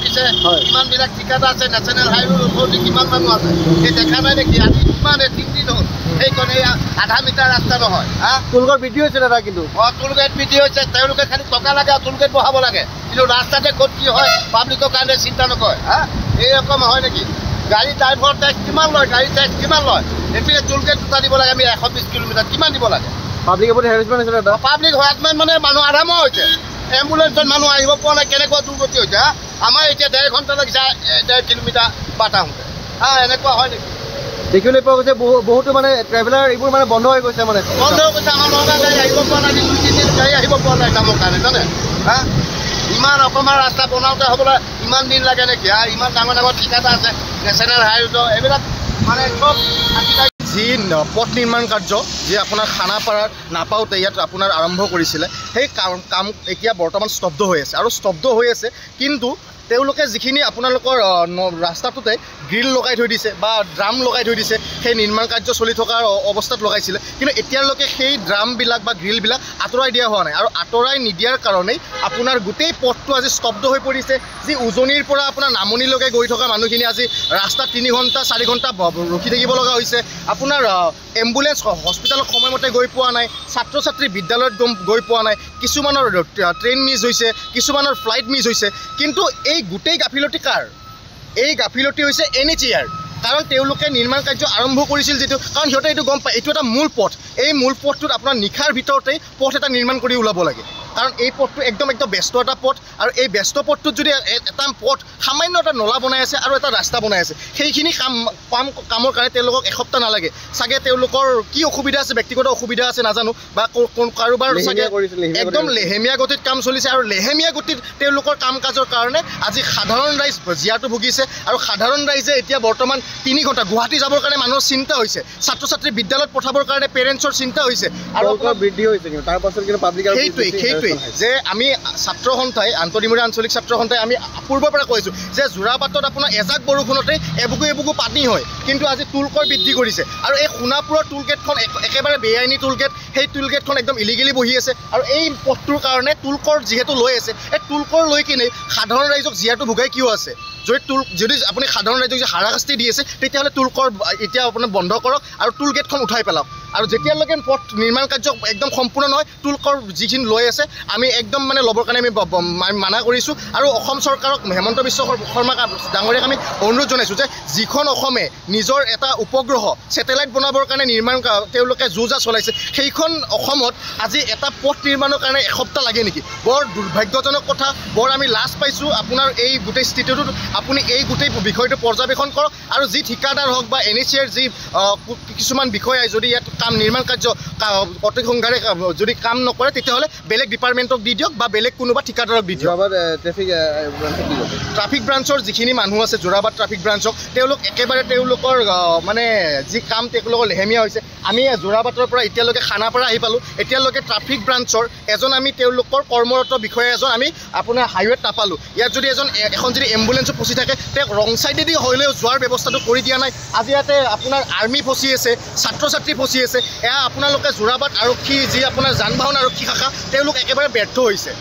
লাগিছে কিমান বিলাক ঠিকাদাৰ আছে নেশ্যনেল হাইৱে ওচৰতে কিমান মানুহ আছে এই দেখা নাই নেকি আজি কিমান 3 দিন হ'ল সেইকণে আধা মিটাৰ ৰাস্তা নহয় টুলগেট বৃদ্ধি হৈছে দাদা কিন্তু টুলগেট বৃদ্ধি হৈছে তেওঁলোকে খালি টকা লাগে আৰু টুলগেট বঢ়াব লাগে কিন্তু ৰাস্তাতে ক'ত কি হয় পাব্লিকৰ কাৰণে চিন্তা নকৰে এই ৰকম হয় নেকি গাড়ী ড্ৰাইভাৰ টেক্স কিমান লয় গাড়ী টেক্স কিমান লয় এইপিনে টুলগেট দুটা দিব লাগে আমি 120 কিলোমিটাৰ কিমান দিব লাগে পাব্লিকৰ প্ৰতি হেৰাচমেণ্ট হৈছে দাদা পাব্লিক হেৰাচমেণ্ট মানে মানুহ আৰামো হৈছে এম্বুলেন্সত মানুহ আহিব পৰা নাই কেনেকুৱা দুৰ্গতি হৈছে আমাৰ এতিয়া 1.5 ঘণ্টা লাগিছে 1.5 কিলোমিটাৰ বাটা হওঁতে এনেকুৱা হয় নেকি দেখিবলৈ পোৱা গৈছে বহুতো মানে ট্ৰেভেলাৰ এইবোৰ মানে বন্ধ হৈ গৈছে মানে বন্ধ হৈ গৈছে আমাৰ নগা গাড়ী আহিব পৰা নাই 2-3 দিন গাড়ী আহিব পৰা নাই কামৰ কাৰণে জানে ইমান অকণমান ৰাস্তা বনাওঁতে হ'বলৈ ইমান দিন লাগে নেকি ইমান ডাঙৰ ডাঙৰ ঠিকাদাৰ আছে নেশ্যনেল হাইৱে এইবিলাক মানে চব যি পথ নিৰ্মাণ কাৰ্য যি আপোনাৰ খানাপাৰাত নাপাওঁতে ইয়াত আপোনাৰ আৰম্ভ কৰিছিলে সেই কাম এতিয়া বৰ্তমান স্তব্ধ হৈ আছে আৰু স্তব্ধ হৈ আছে কিন্তু তেওঁলোকে যিখিনি আপোনালোকৰ ৰাস্তাটোতে গ্ৰিল লগাই থৈ দিছে বা ড্ৰাম লগাই থৈ দিছে সেই নিৰ্মাণ কাৰ্য চলি থকাৰ অৱস্থাত লগাইছিলে কিন্তু এতিয়ালৈকে সেই ড্ৰামবিলাক বা গ্ৰিলবিলাক আঁতৰাই দিয়া হোৱা নাই আৰু আঁতৰাই নিদিয়াৰ কাৰণেই আপোনাৰ গোটেই পথটো আজি স্তব্ধ হৈ পৰিছে যি উজনিৰ পৰা আপোনাৰ নামনিলৈকে গৈ থকা মানুহখিনি আজি ৰাস্তাত 3 ঘণ্টা 4 ঘণ্টা ৰখি থাকিব লগা হৈছে আপোনাৰ এম্বুলেন্স হস্পিটেলত সময়মতে গৈ পোৱা নাই ছাত্ৰ ছাত্ৰী বিদ্যালয়ত গৈ পোৱা নাই কিছুমানৰ ট্ৰেইন মিছ হৈছে কিছুমানৰ ফ্লাইট মিছ হৈছে কিন্তু এই গোটেই গাফিলতি কাৰ এই গাফিলতি হৈছে NHAIৰ কাৰণ তেওঁলোকে নিৰ্মাণ কাৰ্য আৰম্ভ কৰিছিল যেটো কাৰণ সিহঁতে এইটো গম পায় এইটো এটা মূল পথ এই মূল পথটোত আপোনাৰ নিশাৰ ভিতৰতেই পথ এটা নিৰ্মাণ কৰি ওলাব লাগে কাৰণ এই পথটো একদম ব্যস্ত এটা পথ আৰু এই ব্যস্ত পথটোত যদি এটা পথ সামান্য এটা নলা বনাই আছে আৰু এটা ৰাস্তা বনাই আছে সেইখিনি কামৰ কাৰণে তেওঁলোকক এসপ্তাহ নালাগে চাগে তেওঁলোকৰ কি অসুবিধা আছে ব্যক্তিগত অসুবিধা আছে নাজানো বা কাৰোবাৰ চাগে একদম লেহেমীয়া গতিত কাম চলিছে আৰু লেহেমীয়া গতিত তেওঁলোকৰ কাম কাজৰ কাৰণে আজি সাধাৰণ ৰাইজ জিয়াটো ভুগিছে আৰু সাধাৰণ ৰাইজে এতিয়া বৰ্তমান 3 ঘণ্টা গুৱাহাটী যাবৰ কাৰণে মানুহৰ চিন্তা হৈছে ছাত্ৰ ছাত্ৰী বিদ্যালয়ত পঠাবৰ কাৰণে পেৰেণ্টছৰ চিন্তা হৈছে আৰু বৃদ্ধি হৈছে কিন্তু তাৰ পাছত কিন্তু পাব্লিক যে আমি ছাত্ৰ সন্থাই আন্তঃদিমৰীয়া আঞ্চলিক ছাত্ৰ সন্থাই আমি পূৰ্বৰ পৰা কৈছোঁ যে যোৰাবাটত আপোনাৰ এজাক বৰষুণতে এবুকু পানী হয় কিন্তু আজি টুলকৰ বৃদ্ধি কৰিছে আৰু এই সোণাপুৰৰ টুলগেটখন একেবাৰে বেআইনী টুলগেট সেই টুলগেটখন একদম ইলিগেলি বহি আছে আৰু এই পথটোৰ কাৰণে টুলকৰ যিহেতু লৈ আছে এই টুলকৰ লৈ কিনে সাধাৰণ ৰাইজক জিয়াটো ভোগাই কিয় আছে যদি আপুনি সাধাৰণ ৰাইজক যে হাৰাশাস্তি দি আছে তেতিয়াহ'লে টুলকৰ এতিয়া আপোনাৰ বন্ধ কৰক আৰু টুলগেটখন উঠাই পেলাওক আৰু যেতিয়ালৈকে পথ নিৰ্মাণ কাৰ্য একদম সম্পূৰ্ণ নহয় টুলকৰ যিখিনি লৈ আছে আমি একদম মানে ল'বৰ কাৰণে আমি মানা কৰিছোঁ আৰু অসম চৰকাৰক হেমন্ত বিশ্ব শৰ্মা ডাঙৰীয়াক আমি অনুৰোধ জনাইছোঁ যে যিখন অসমে নিজৰ এটা উপগ্ৰহ ছেটেলাইট বনাবৰ কাৰণে তেওঁলোকে যুঁজা চলাইছে সেইখন অসমত আজি এটা পথ নিৰ্মাণৰ কাৰণে এসপ্তাহ লাগে নেকি বৰ দুৰ্ভাগ্যজনক কথা বৰ আমি লাজ পাইছোঁ আপোনাৰ এই গোটেই স্থিতিটোত আপুনি এই গোটেই বিষয়টো পৰ্যবেক্ষণ কৰক আৰু যি ঠিকাদাৰ হওক বা NHAIৰ যি কিছুমান বিষয়াই যদি ইয়াত কাম নিৰ্মাণ কাৰ্য অতি সোনকালে যদি কাম নকৰে তেতিয়াহ'লে বেলেগ ডিপাৰ্টমেণ্টক দি দিয়ক বা বেলেগ কোনোবা ঠিকাদাৰক দি দিয়ক ট্ৰাফিক ব্ৰাঞ্চৰ যিখিনি মানুহ আছে যোৰাবাট ট্ৰাফিক ব্ৰাঞ্চক তেওঁলোক একেবাৰে তেওঁলোকৰ মানে যি কাম তেওঁলোকৰ লেহেমীয়া হৈছে আমি যোৰাবাটৰ পৰা এতিয়ালৈকে খানাপাৰা আহি পালোঁ এতিয়ালৈকে ট্ৰাফিক ব্ৰাঞ্চৰ এজন আমি তেওঁলোকৰ কৰ্মৰত বিষয়া এজন আমি আপোনাৰ হাইৱেত নাপালোঁ ইয়াত যদি এখন যদি এম্বুলেঞ্চো ফচি থাকে তেওঁক ৰং ছাইডেদি হ'লেও যোৱাৰ ব্যৱস্থাটো কৰি দিয়া নাই আজি ইয়াতে আপোনাৰ আৰ্মি ফচি আছে ছাত্ৰ ছাত্ৰী ফচি আছে এয়া আপোনালোকে যোৰাবাট আৰক্ষী যি আপোনাৰ যান বাহন আৰক্ষী শাখা তেওঁলোক একেবাৰে ব্যৰ্থ হৈছে